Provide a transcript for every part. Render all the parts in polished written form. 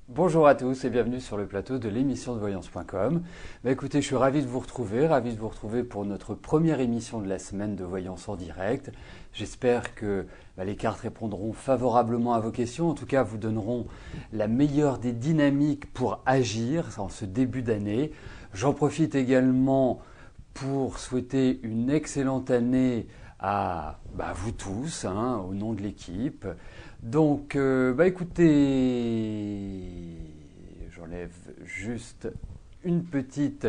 Bonjour à tous et bienvenue sur le plateau de l'émission de voyance.com. Écoutez, je suis ravi de vous retrouver pour notre première émission de la semaine de Voyance en direct. J'espère que les cartes répondront favorablement à vos questions, en tout cas vous donneront la meilleure des dynamiques pour agir en ce début d'année. J'en profite également pour souhaiter une excellente année à vous tous, au nom de l'équipe. Donc, écoutez, j'enlève juste une petite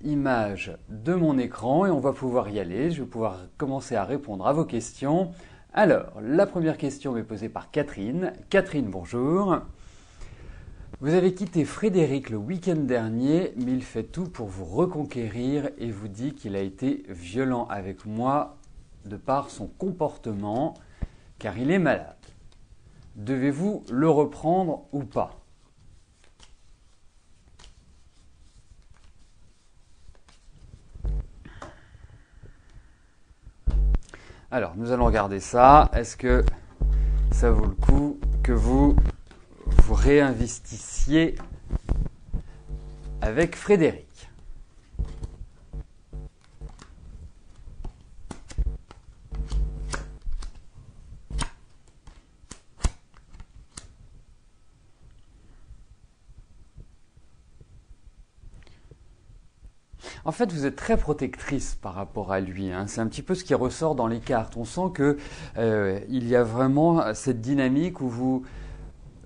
image de mon écran et on va pouvoir y aller. Je vais pouvoir commencer à répondre à vos questions. Alors, la première question m'est posée par Catherine. Catherine, bonjour. Vous avez quitté Frédéric le week-end dernier, mais il fait tout pour vous reconquérir et vous dit qu'il a été violent avec moi de par son comportement, car il est malade. Devez-vous le reprendre ou pas ? Alors, nous allons regarder ça. Est-ce que ça vaut le coup que vous réinvestissiez avec Frédéric ? En fait, vous êtes très protectrice par rapport à lui. C'est un petit peu ce qui ressort dans les cartes. On sent que il y a vraiment cette dynamique où vous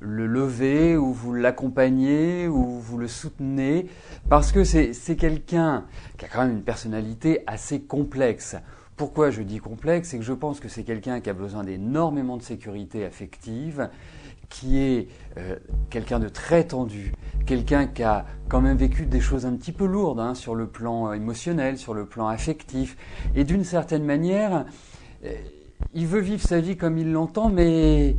le levez, où vous l'accompagnez, où vous le soutenez, parce que c'est quelqu'un qui a quand même une personnalité assez complexe. Pourquoi je dis complexe? C'est que je pense que c'est quelqu'un qui a besoin d'énormément de sécurité affective, qui est quelqu'un de très tendu, quelqu'un qui a quand même vécu des choses un petit peu lourdes sur le plan émotionnel, sur le plan affectif, et d'une certaine manière, il veut vivre sa vie comme il l'entend, mais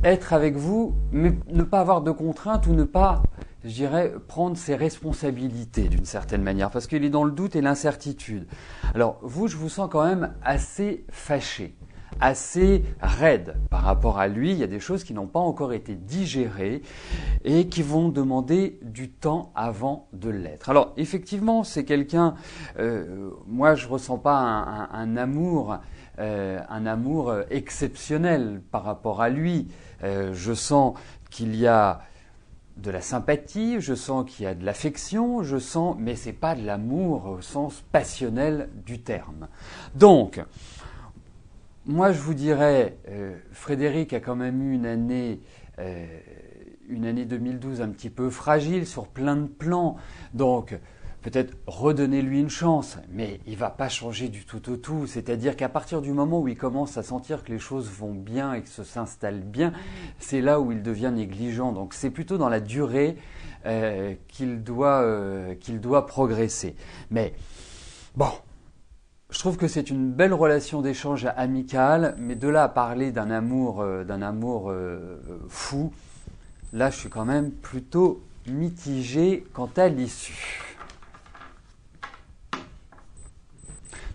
être avec vous, mais ne pas avoir de contraintes ou ne pas, je dirais, prendre ses responsabilités d'une certaine manière, parce qu'il est dans le doute et l'incertitude. Alors vous, je vous sens quand même assez fâché, assez raide par rapport à lui. Il y a des choses qui n'ont pas encore été digérées et qui vont demander du temps avant de l'être. Alors effectivement, c'est quelqu'un, moi je ne ressens pas un amour exceptionnel par rapport à lui. Je sens qu'il y a de la sympathie, je sens qu'il y a de l'affection, mais c'est pas de l'amour au sens passionnel du terme. Donc, moi je vous dirais, Frédéric a quand même eu une année 2012 un petit peu fragile sur plein de plans, donc peut-être redonnez-lui une chance, mais il ne va pas changer du tout au tout. C'est-à-dire qu'à partir du moment où il commence à sentir que les choses vont bien et que ça s'installe bien, c'est là où il devient négligent. Donc c'est plutôt dans la durée qu'il doit progresser. Mais bon, je trouve que c'est une belle relation d'échange amicale, mais de là à parler d'un amour fou, là je suis quand même plutôt mitigé quant à l'issue.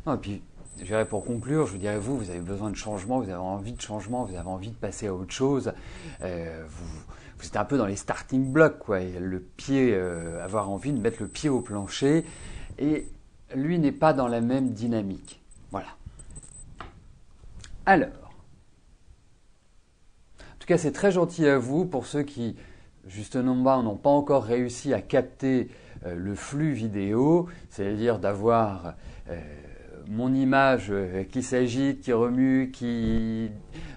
Non, et puis, je dirais pour conclure, je vous dirais vous avez besoin de changement, vous avez envie de changement, vous avez envie de passer à autre chose. Vous êtes un peu dans les starting blocks, quoi. Et avoir envie de mettre le pied au plancher. Et lui n'est pas dans la même dynamique. Voilà. Alors, en tout cas, c'est très gentil à vous pour ceux qui, justement, n'ont pas encore réussi à capter le flux vidéo, c'est-à-dire d'avoir mon image qui s'agite, qui remue, qui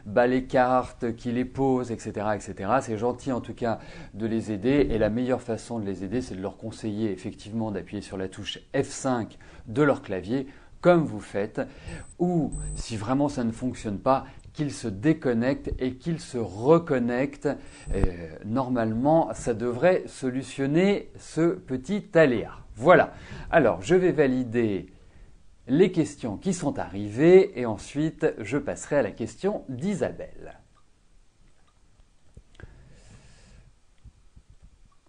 bat les cartes, qui les pose, etc., etc. C'est gentil en tout cas de les aider et la meilleure façon de les aider, c'est de leur conseiller effectivement d'appuyer sur la touche F5 de leur clavier, comme vous faites, ou si vraiment ça ne fonctionne pas, qu'ils se déconnectent et qu'ils se reconnectent. Normalement, ça devrait solutionner ce petit aléa. Voilà. Alors, je vais valider les questions qui sont arrivées et ensuite je passerai à la question d'Isabelle.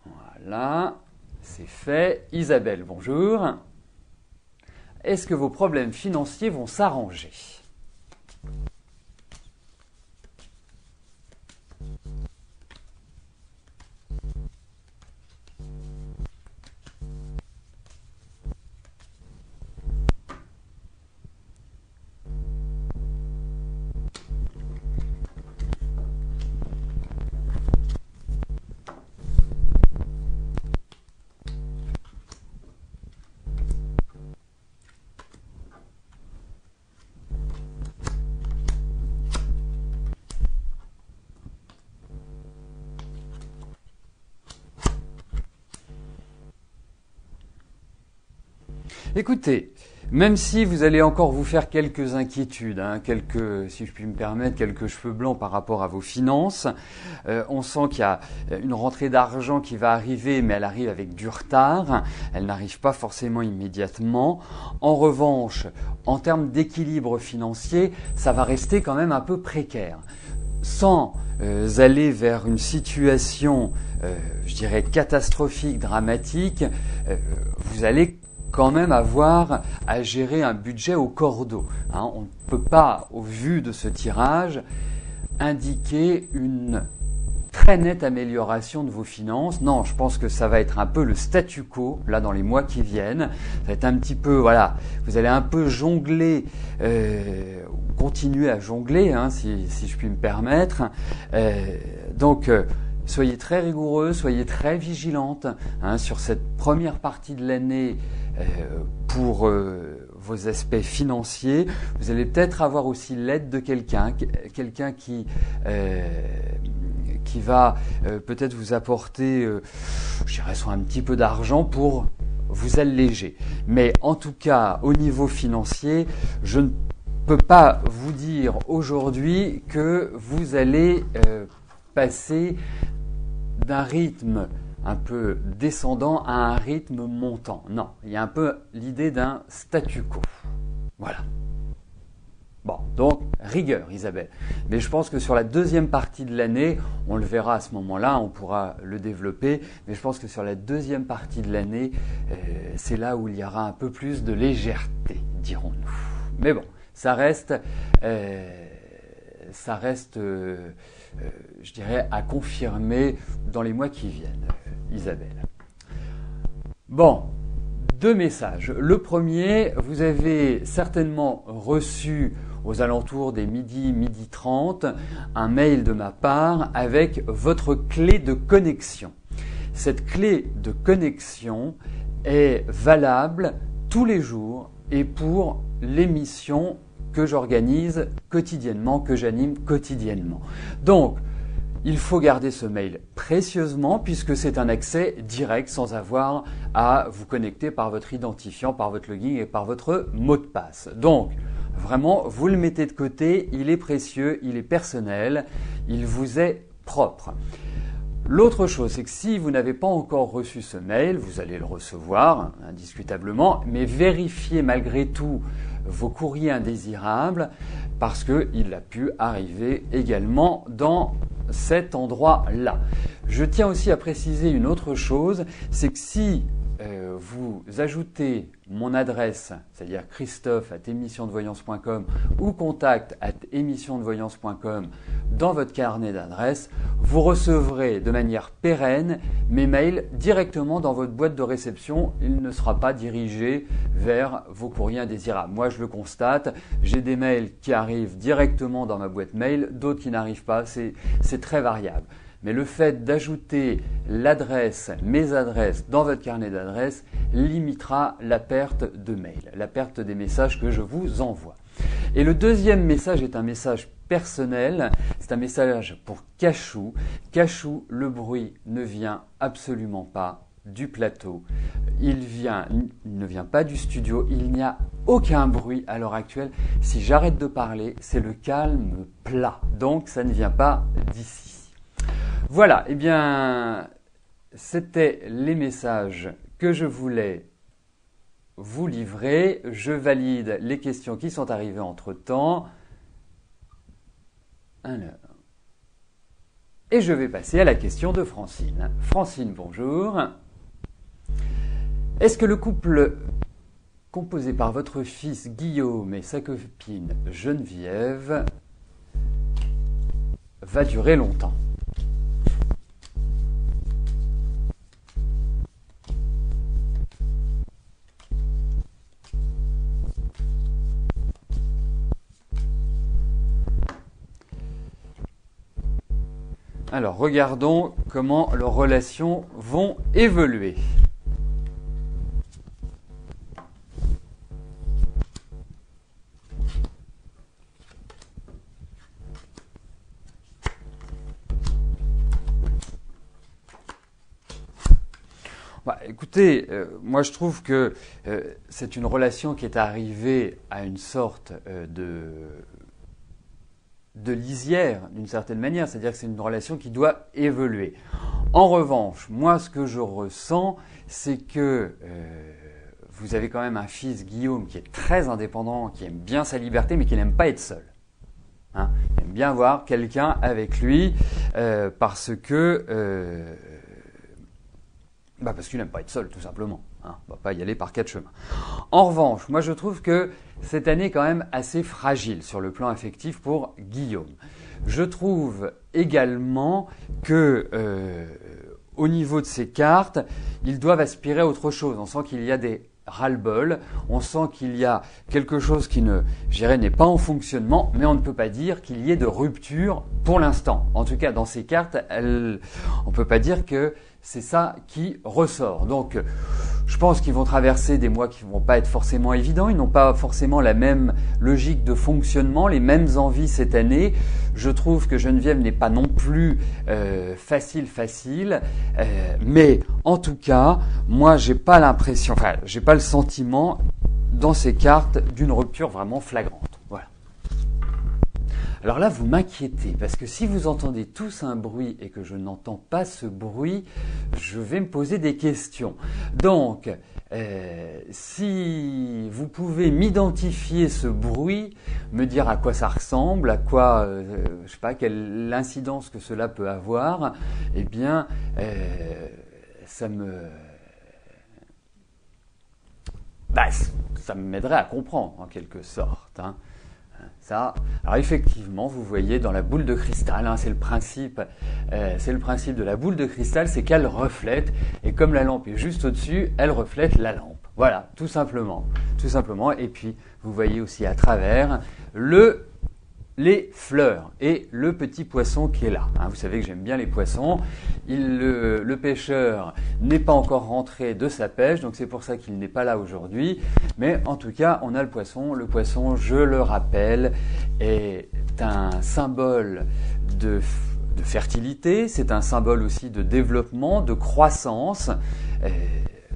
Voilà, c'est fait. Isabelle, bonjour. Est-ce que vos problèmes financiers vont s'arranger ? Écoutez, même si vous allez encore vous faire quelques inquiétudes, hein, si je puis me permettre, quelques cheveux blancs par rapport à vos finances, on sent qu'il y a une rentrée d'argent qui va arriver, mais elle arrive avec du retard, elle n'arrive pas forcément immédiatement. En revanche, en termes d'équilibre financier, ça va rester quand même un peu précaire. Sans aller vers une situation, je dirais, catastrophique, dramatique, vous allez quand même avoir à gérer un budget au cordeau. Hein. On ne peut pas, au vu de ce tirage, indiquer une très nette amélioration de vos finances. Non, je pense que ça va être un peu le statu quo, là, dans les mois qui viennent. Ça va être un petit peu, voilà, vous allez un peu jongler, continuer à jongler, hein, si je puis me permettre. Donc, soyez très rigoureux, soyez très vigilante hein, sur cette première partie de l'année pour vos aspects financiers. Vous allez peut-être avoir aussi l'aide de quelqu'un qui va peut-être vous apporter, je dirais, soit un petit peu d'argent pour vous alléger. Mais en tout cas, au niveau financier, je ne peux pas vous dire aujourd'hui que vous allez passer d'un rythme un peu descendant à un rythme montant. Non, il y a un peu l'idée d'un statu quo. Voilà. Bon, donc rigueur Isabelle. Mais je pense que sur la deuxième partie de l'année, on le verra à ce moment-là, on pourra le développer, mais je pense que sur la deuxième partie de l'année, c'est là où il y aura un peu plus de légèreté, dirons-nous. Mais bon, ça reste je dirais, à confirmer dans les mois qui viennent, Isabelle. Bon, deux messages. Le premier, vous avez certainement reçu aux alentours des midi 30, un mail de ma part avec votre clé de connexion. Cette clé de connexion est valable tous les jours et pour l'émission que j'organise quotidiennement, que j'anime quotidiennement. Donc, il faut garder ce mail précieusement puisque c'est un accès direct sans avoir à vous connecter par votre identifiant, par votre login et par votre mot de passe. Donc, vraiment, vous le mettez de côté, il est précieux, il est personnel, il vous est propre. L'autre chose, c'est que si vous n'avez pas encore reçu ce mail, vous allez le recevoir indiscutablement, mais vérifiez malgré tout vos courriers indésirables parce qu'il a pu arriver également dans cet endroit-là. Je tiens aussi à préciser une autre chose, c'est que si vous ajoutez mon adresse, c'est-à-dire christophe@émissiondevoyance.com ou contact@émissiondevoyance.com dans votre carnet d'adresses, vous recevrez de manière pérenne mes mails directement dans votre boîte de réception. Il ne sera pas dirigé vers vos courriers indésirables. Moi, je le constate, j'ai des mails qui arrivent directement dans ma boîte mail, d'autres qui n'arrivent pas, c'est très variable. Mais le fait d'ajouter l'adresse, mes adresses dans votre carnet d'adresses limitera la perte de mails, la perte des messages que je vous envoie. Et le deuxième message est un message personnel, c'est un message pour Cachou. Cachou, le bruit ne vient absolument pas du plateau. Il ne vient pas du studio, il n'y a aucun bruit à l'heure actuelle. Si j'arrête de parler, c'est le calme plat. Donc ça ne vient pas d'ici. Voilà, eh bien, c'était les messages que je voulais vous livrer. Je valide les questions qui sont arrivées entre-temps. Alors, et je vais passer à la question de Francine. Francine, bonjour. Est-ce que le couple composé par votre fils Guillaume et sa copine Geneviève va durer longtemps ? Alors, regardons comment leurs relations vont évoluer. Bah, écoutez, moi je trouve que c'est une relation qui est arrivée à une sorte de lisière d'une certaine manière, c'est-à-dire que c'est une relation qui doit évoluer. En revanche, moi ce que je ressens, c'est que vous avez quand même un fils, Guillaume, qui est très indépendant, qui aime bien sa liberté, mais qui n'aime pas être seul. Hein, il aime bien avoir quelqu'un avec lui parce qu'il n'aime pas être seul, tout simplement. Hein, on ne va pas y aller par quatre chemins. En revanche, moi je trouve que cette année est quand même assez fragile sur le plan affectif pour Guillaume. Je trouve également que au niveau de ses cartes, ils doivent aspirer à autre chose. On sent qu'il y a des ras-le-bol, on sent qu'il y a quelque chose qui n'est pas en fonctionnement, mais on ne peut pas dire qu'il y ait de rupture pour l'instant. En tout cas, dans ces cartes, on ne peut pas dire que c'est ça qui ressort. Donc, je pense qu'ils vont traverser des mois qui ne vont pas être forcément évidents. Ils n'ont pas forcément la même logique de fonctionnement, les mêmes envies cette année. Je trouve que Geneviève n'est pas non plus facile. Mais en tout cas, moi, j'ai pas le sentiment dans ces cartes d'une rupture vraiment flagrante. Voilà. Alors là, vous m'inquiétez, parce que si vous entendez tous un bruit et que je n'entends pas ce bruit, je vais me poser des questions. Donc, si vous pouvez m'identifier ce bruit, me dire à quoi ça ressemble, à quoi, je sais pas, quelle incidence que cela peut avoir, eh bien, ça m'aiderait à comprendre, en quelque sorte. Hein. Ça, alors effectivement, vous voyez dans la boule de cristal, hein, c'est le principe de la boule de cristal, c'est qu'elle reflète, et comme la lampe est juste au-dessus, elle reflète la lampe. Voilà, tout simplement. Et puis, vous voyez aussi à travers les fleurs et le petit poisson qui est là. Hein, vous savez que j'aime bien les poissons. Le pêcheur n'est pas encore rentré de sa pêche, donc c'est pour ça qu'il n'est pas là aujourd'hui. Mais en tout cas, on a le poisson. Le poisson, je le rappelle, est un symbole de fertilité, c'est un symbole aussi de développement, de croissance.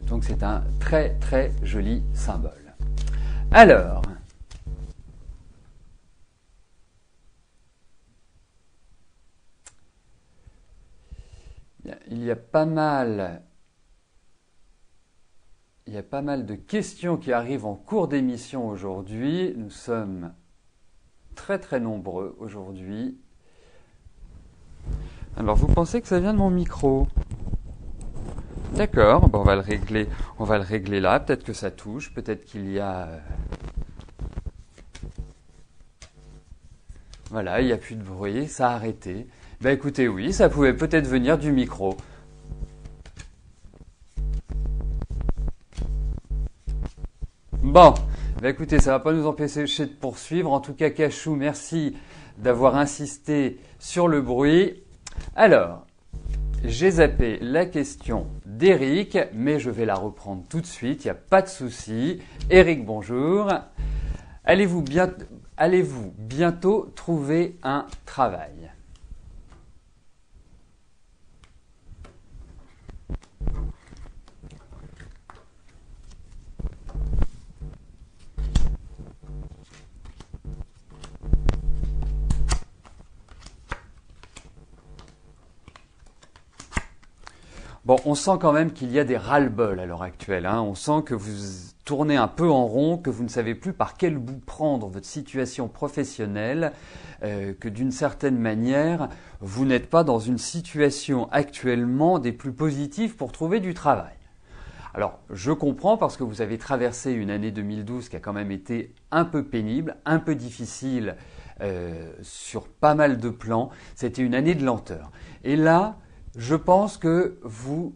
Donc c'est un très très joli symbole. Alors, il y a pas mal de questions qui arrivent en cours d'émission aujourd'hui. Nous sommes très très nombreux aujourd'hui. Alors vous pensez que ça vient de mon micro? D'accord, bon, on va le régler là. Peut-être que ça touche, peut-être qu'il y a... Voilà, il n'y a plus de bruit, ça a arrêté. Ben écoutez, oui, ça pouvait peut-être venir du micro. Bon, ben écoutez, ça ne va pas nous empêcher de poursuivre. En tout cas, Cachou, merci d'avoir insisté sur le bruit. Alors, j'ai zappé la question d'Éric, mais je vais la reprendre tout de suite, il n'y a pas de souci. Éric, bonjour. Allez-vous bientôt trouver un travail? Bon, on sent quand même qu'il y a des ras-le-bol à l'heure actuelle. Hein. On sent que vous tournez un peu en rond, que vous ne savez plus par quel bout prendre votre situation professionnelle, que d'une certaine manière, vous n'êtes pas dans une situation actuellement des plus positives pour trouver du travail. Alors, je comprends parce que vous avez traversé une année 2012 qui a quand même été un peu pénible, un peu difficile sur pas mal de plans. C'était une année de lenteur. Et là, je pense que vous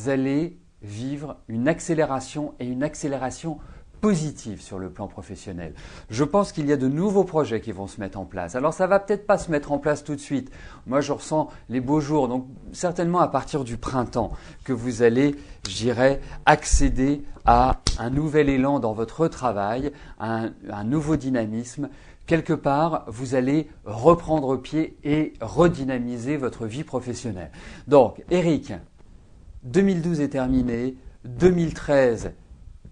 allez vivre une accélération et une accélération positive sur le plan professionnel. Je pense qu'il y a de nouveaux projets qui vont se mettre en place. Alors ça va peut-être pas se mettre en place tout de suite. Moi je ressens les beaux jours, donc certainement à partir du printemps que vous allez, je dirais, accéder à un nouvel élan dans votre travail, un nouveau dynamisme. Quelque part, vous allez reprendre pied et redynamiser votre vie professionnelle. Donc, Eric, 2012 est terminé, 2013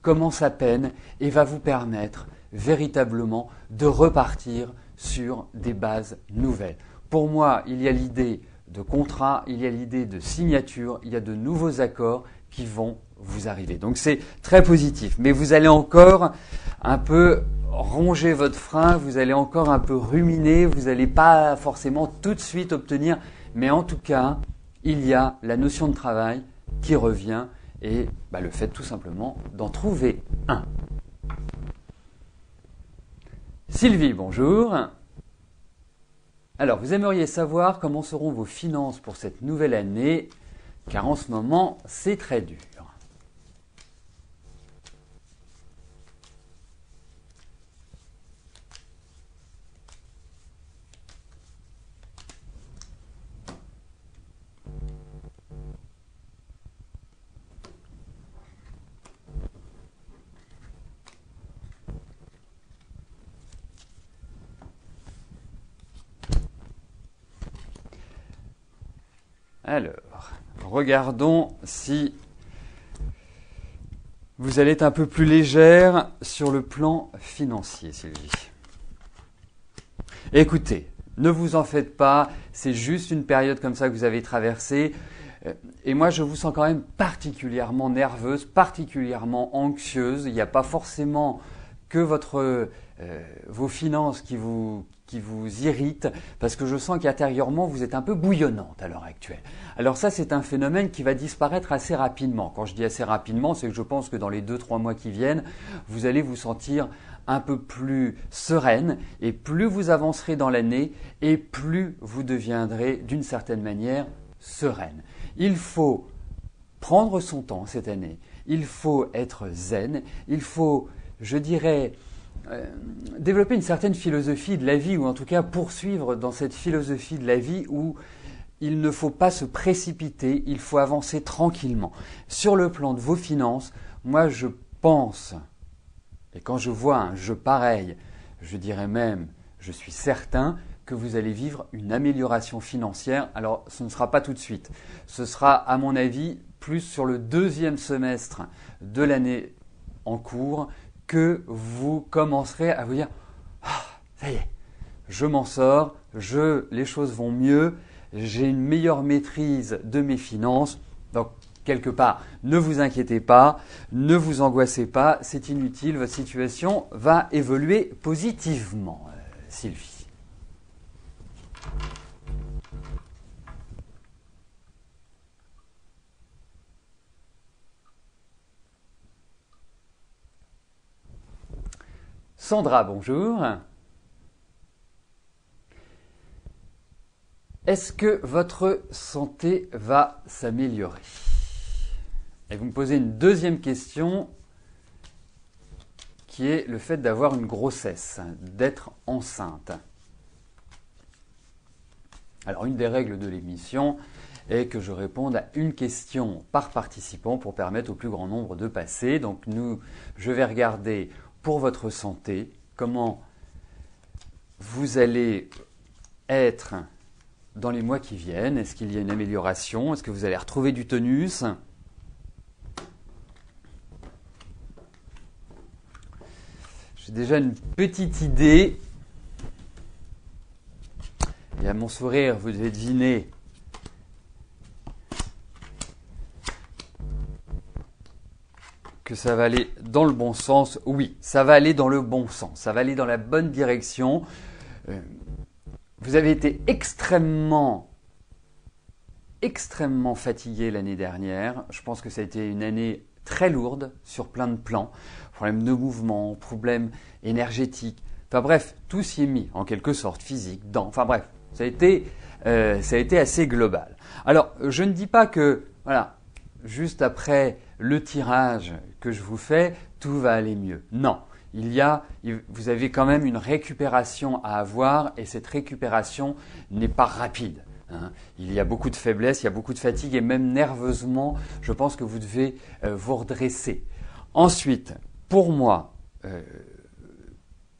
commence à peine et va vous permettre véritablement de repartir sur des bases nouvelles. Pour moi, il y a l'idée de contrat, il y a l'idée de signature, il y a de nouveaux accords qui vont vous arriver. Donc c'est très positif, mais vous allez encore un peu ronger votre frein, vous allez encore un peu ruminer, vous n'allez pas forcément tout de suite obtenir, mais en tout cas, il y a la notion de travail qui revient et le fait tout simplement d'en trouver un. Sylvie, bonjour. Alors, vous aimeriez savoir comment seront vos finances pour cette nouvelle année, car en ce moment, c'est très dur. Alors, regardons si vous allez être un peu plus légère sur le plan financier, Sylvie. Écoutez, ne vous en faites pas, c'est juste une période comme ça que vous avez traversée. Et moi, je vous sens quand même particulièrement nerveuse, particulièrement anxieuse. Il n'y a pas forcément que vos finances qui vous irritent, parce que je sens qu'intérieurement, vous êtes un peu bouillonnante à l'heure actuelle. Alors ça, c'est un phénomène qui va disparaître assez rapidement. Quand je dis assez rapidement, c'est que je pense que dans les 2-3 mois qui viennent, vous allez vous sentir un peu plus sereine, et plus vous avancerez dans l'année, et plus vous deviendrez d'une certaine manière sereine. Il faut prendre son temps cette année, il faut être zen, il faut, je dirais, développer une certaine philosophie de la vie, ou en tout cas poursuivre dans cette philosophie de la vie où il ne faut pas se précipiter, il faut avancer tranquillement. Sur le plan de vos finances, moi je pense, et quand je vois un jeu pareil, je dirais même, je suis certain que vous allez vivre une amélioration financière. Alors ce ne sera pas tout de suite, ce sera à mon avis plus sur le deuxième semestre de l'année en cours que vous commencerez à vous dire « Ah, ça y est, je m'en sors, les choses vont mieux, j'ai une meilleure maîtrise de mes finances. » Donc, quelque part, ne vous inquiétez pas, ne vous angoissez pas, c'est inutile, votre situation va évoluer positivement, Sylvie. Sandra, bonjour. Est-ce que votre santé va s'améliorer? Et vous me posez une deuxième question qui est le fait d'avoir une grossesse, d'être enceinte. Alors, une des règles de l'émission est que je réponde à une question par participant pour permettre au plus grand nombre de passer. Donc, je vais regarder pour votre santé, comment vous allez être dans les mois qui viennent. Est-ce qu'il y a une amélioration? Est-ce que vous allez retrouver du tonus? J'ai déjà une petite idée. Et à mon sourire, vous devez deviner que ça va aller dans le bon sens. Oui, ça va aller dans le bon sens. Ça va aller dans la bonne direction. Vous avez été extrêmement fatigué l'année dernière. Je pense que ça a été une année très lourde sur plein de plans. Problèmes de mouvement, problèmes énergétiques. Enfin bref, tout s'y est mis en quelque sorte, physique, enfin bref, ça a été assez global. Alors, je ne dis pas que, voilà, juste après le tirage que je vous fais, tout va aller mieux. Non, vous avez quand même une récupération à avoir et cette récupération n'est pas rapide. Il y a beaucoup de faiblesse, il y a beaucoup de fatigue et même nerveusement, je pense que vous devez vous redresser. Ensuite, pour moi,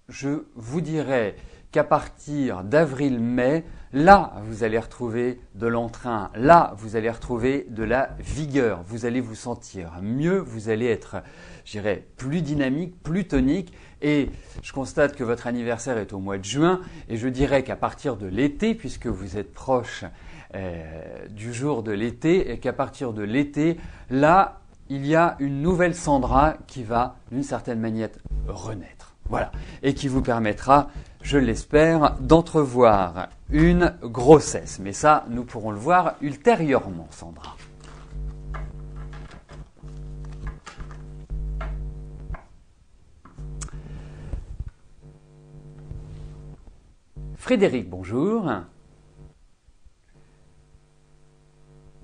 je vous dirais qu'à partir d'avril-mai, là, vous allez retrouver de l'entrain, là, vous allez retrouver de la vigueur, vous allez vous sentir mieux, vous allez être, je dirais, plus dynamique, plus tonique. Et je constate que votre anniversaire est au mois de juin, et je dirais qu'à partir de l'été, puisque vous êtes proche du jour de l'été, et qu'à partir de l'été, là, il y a une nouvelle Sandra qui va, d'une certaine manière, renaître. Voilà. Et qui vous permettra, je l'espère, d'entrevoir une grossesse. Mais ça, nous pourrons le voir ultérieurement, Sandra. Frédéric, bonjour.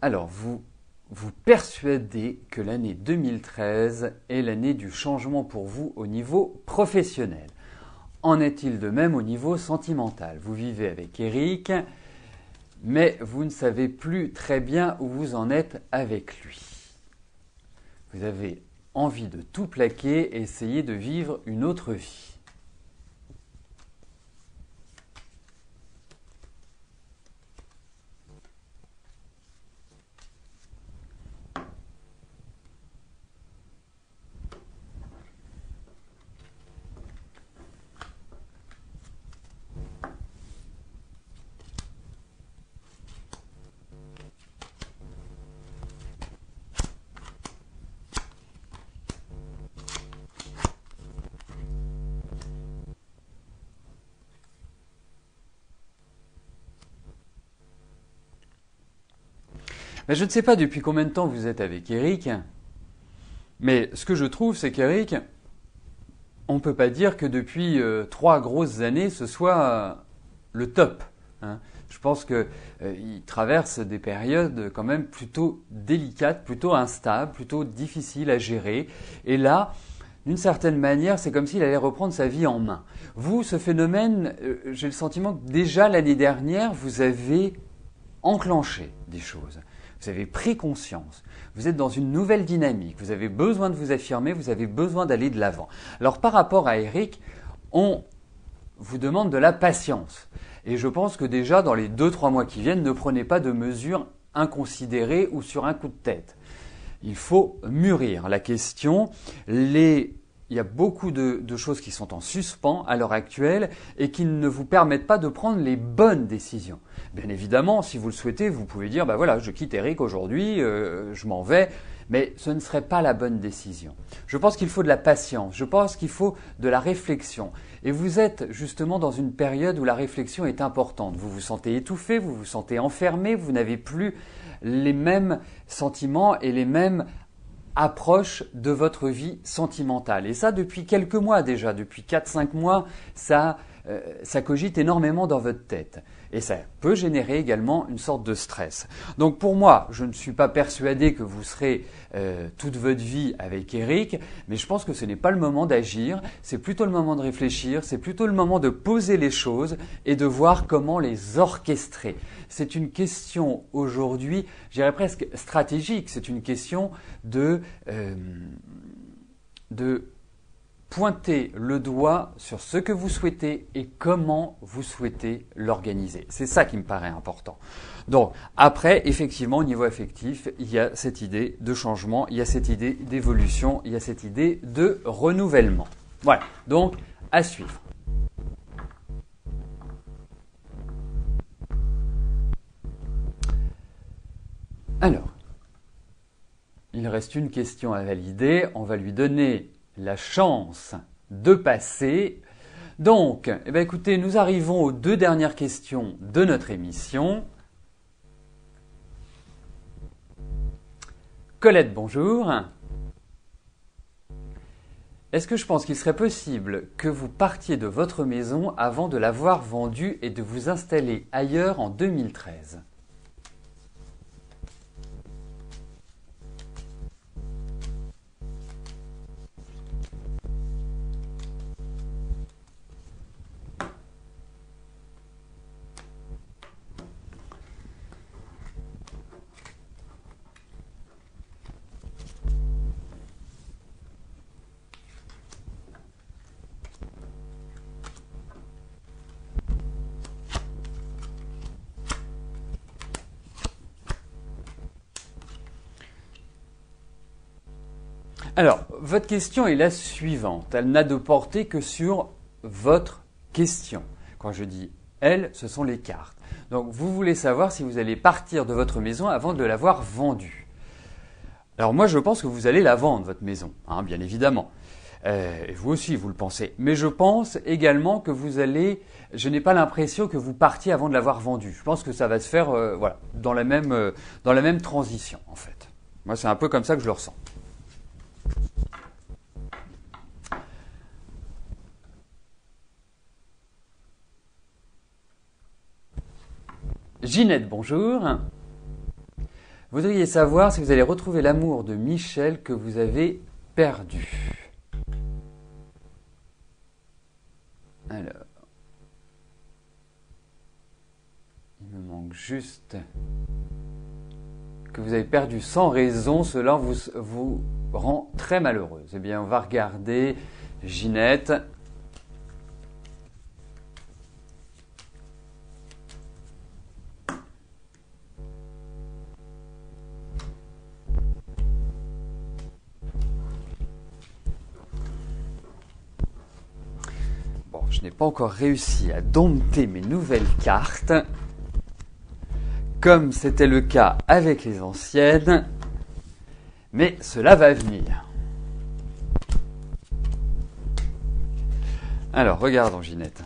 Alors, vous persuadez que l'année 2013 est l'année du changement pour vous au niveau professionnel. En est-il de même au niveau sentimental? Vous vivez avec Eric, mais vous ne savez plus très bien où vous en êtes avec lui. Vous avez envie de tout plaquer et essayer de vivre une autre vie. Mais je ne sais pas depuis combien de temps vous êtes avec Eric, mais ce que je trouve, c'est qu'Eric, on ne peut pas dire que depuis 3 grosses années, ce soit le top. Hein. Je pense qu'il traverse des périodes quand même plutôt délicates, plutôt instables, plutôt difficiles à gérer. Et là, d'une certaine manière, c'est comme s'il allait reprendre sa vie en main. Vous, ce phénomène, j'ai le sentiment que déjà l'année dernière, vous avez enclenché des choses. Vous avez pris conscience, vous êtes dans une nouvelle dynamique, vous avez besoin de vous affirmer, vous avez besoin d'aller de l'avant. Alors par rapport à Eric, on vous demande de la patience. Et je pense que déjà dans les 2-3 mois qui viennent, ne prenez pas de mesures inconsidérées ou sur un coup de tête. Il faut mûrir la question. Il y a beaucoup de choses qui sont en suspens à l'heure actuelle et qui ne vous permettent pas de prendre les bonnes décisions. Bien évidemment, si vous le souhaitez, vous pouvez dire, bah voilà, je quitte Eric aujourd'hui, je m'en vais, mais ce ne serait pas la bonne décision. Je pense qu'il faut de la patience, je pense qu'il faut de la réflexion. Et vous êtes justement dans une période où la réflexion est importante. Vous vous sentez étouffé, vous vous sentez enfermé, vous n'avez plus les mêmes sentiments et les mêmes approche de votre vie sentimentale. Et ça, depuis quelques mois déjà, depuis 4-5 mois, ça cogite énormément dans votre tête. Et ça peut générer également une sorte de stress. Donc pour moi, je ne suis pas persuadé que vous serez toute votre vie avec Eric, mais je pense que ce n'est pas le moment d'agir, c'est plutôt le moment de réfléchir, c'est plutôt le moment de poser les choses et de voir comment les orchestrer. C'est une question aujourd'hui, je dirais presque stratégique, c'est une question de pointer le doigt sur ce que vous souhaitez et comment vous souhaitez l'organiser. C'est ça qui me paraît important. Donc après, effectivement, au niveau affectif, il y a cette idée de changement, il y a cette idée d'évolution, il y a cette idée de renouvellement. Voilà, donc à suivre. Alors, il reste une question à valider, on va lui donner la chance de passer. Donc, écoutez, nous arrivons aux 2 dernières questions de notre émission. Colette, bonjour. Est-ce que je pense qu'il serait possible que vous partiez de votre maison avant de l'avoir vendue et de vous installer ailleurs en 2013 ? Alors, votre question est la suivante. Elle n'a de portée que sur votre question. Quand je dis elle, ce sont les cartes. Donc, vous voulez savoir si vous allez partir de votre maison avant de l'avoir vendue. Alors, moi, je pense que vous allez la vendre, votre maison, hein, bien évidemment. Et vous aussi, vous le pensez. Mais je pense également que vous allez... Je n'ai pas l'impression que vous partiez avant de l'avoir vendue. Je pense que ça va se faire voilà, dans la même transition, en fait. Moi, c'est un peu comme ça que je le ressens. Ginette, bonjour. Vous voudriez savoir si vous allez retrouver l'amour de Michel que vous avez perdu. Alors, il me manque juste que vous avez perdu sans raison, cela vous rend très malheureuse. Eh bien, on va regarder Ginette. Je n'ai pas encore réussi à dompter mes nouvelles cartes, comme c'était le cas avec les anciennes, mais cela va venir. Alors, regardons Ginette.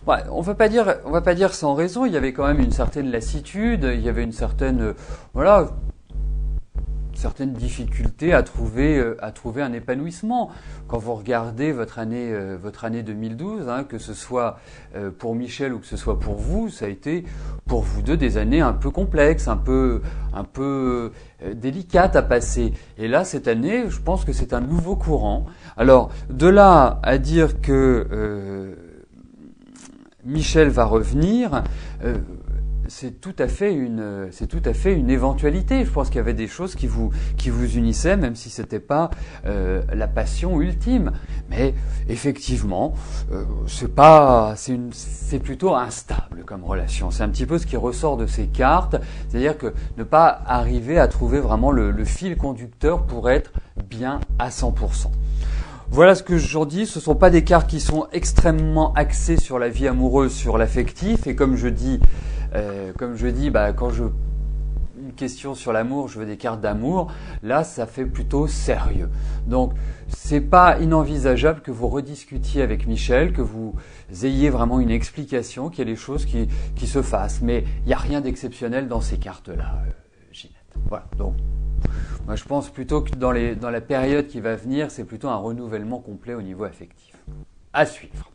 Ouais, on va pas dire sans raison. Il y avait quand même une certaine lassitude, il y avait une certaine, voilà, certaine difficulté à trouver un épanouissement. Quand vous regardez votre année 2012, hein, que ce soit pour Michel ou que ce soit pour vous, ça a été pour vous deux des années un peu complexes, un peu délicates à passer. Et là, cette année, je pense que c'est un nouveau courant. Alors, de là à dire que Michel va revenir, c'est tout à fait une éventualité. Je pense qu'il y avait des choses qui vous unissaient, même si c'était pas la passion ultime. Mais effectivement, c'est plutôt instable comme relation. C'est un petit peu ce qui ressort de ces cartes, c'est-à-dire que ne pas arriver à trouver vraiment le fil conducteur pour être bien à 100%. Voilà ce que je vous dis, ce ne sont pas des cartes qui sont extrêmement axées sur la vie amoureuse, sur l'affectif, et comme je dis, quand une question sur l'amour, je veux des cartes d'amour, là ça fait plutôt sérieux. Donc c'est pas inenvisageable que vous rediscutiez avec Michel, que vous ayez vraiment une explication, qu'il y ait des choses qui se fassent, mais il n'y a rien d'exceptionnel dans ces cartes-là, Ginette. Voilà, donc... Moi, je pense plutôt que dans la période qui va venir, c'est plutôt un renouvellement complet au niveau affectif. À suivre.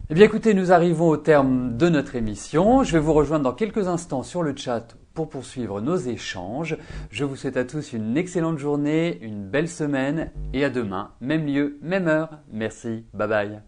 Eh bien, écoutez, nous arrivons au terme de notre émission. Je vais vous rejoindre dans quelques instants sur le chat pour poursuivre nos échanges. Je vous souhaite à tous une excellente journée, une belle semaine et à demain, même lieu, même heure. Merci, bye bye.